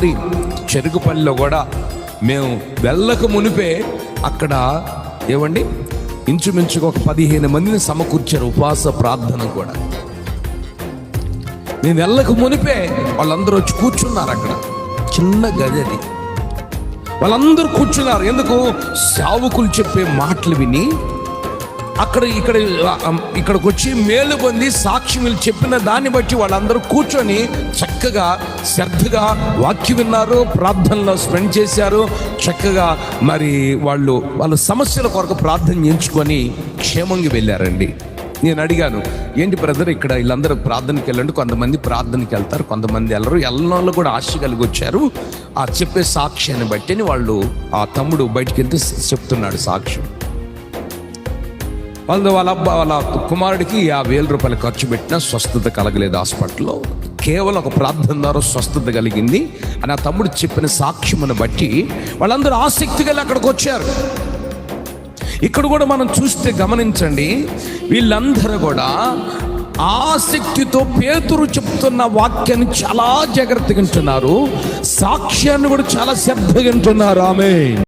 రాత్రి చెరుకుపల్లిలో కూడా మేము వెళ్ళక మునిపే అక్కడ ఏమండి ఇంచుమించుగా ఒక 15 మందిని సమకూర్చారు, ఉపవాస ప్రార్థన కూడా. మేము వెళ్ళక మునిపే వాళ్ళందరూ వచ్చి కూర్చున్నారు. అక్కడ చిన్న గది అది, వాళ్ళందరూ కూర్చున్నారు. ఎందుకు? సేవకులు చెప్పే మాటలు విని ఇక్కడికి వచ్చి మేలు పొంది సాక్ష్యం చెప్పిన దాన్ని బట్టి వాళ్ళందరూ కూర్చొని చక్కగా శ్రద్ధగా వాక్యం విన్నారు, ప్రార్థనలో స్పెండ్ చేశారు. చక్కగా మరి వాళ్ళ సమస్యల కొరకు ప్రార్థన చేయించుకొని క్షేమంగా వెళ్ళారండి. నేను అడిగాను, ఏంటి బ్రదర్ ఇక్కడ వీళ్ళందరూ ప్రార్థనకి వెళ్ళండి, కొంతమంది ప్రార్థనకి వెళ్తారు, కొంతమంది వెళ్ళరు, వెళ్ళిన కూడా ఆశ కలిగి వచ్చారు ఆ చెప్పే సాక్ష్యాన్ని బట్టి అని వాళ్ళు, ఆ తమ్ముడు బయటికి వెళ్తే చెప్తున్నాడు సాక్ష్యం. వాళ్ళ కుమారుడికి 50,000 రూపాయలు ఖర్చు పెట్టినా స్వస్థత కలగలేదు హాస్పిటల్లో, కేవలం ఒక ప్రార్థన ద్వారా స్వస్థత కలిగింది అని ఆ తమ్ముడు చెప్పిన సాక్ష్యమును బట్టి వాళ్ళందరూ ఆసక్తి కలిగి అక్కడికి వచ్చారు. ఇక్కడ కూడా మనం చూస్తే గమనించండి, వీళ్ళందరూ కూడా ఆసక్తితో పేతురు చెప్తున్న వాక్యాన్ని చాలా జాగ్రత్తగా వింటున్నారు, సాక్ష్యాన్ని కూడా చాలా శ్రద్ధగా వింటున్నారు. ఆమేన్.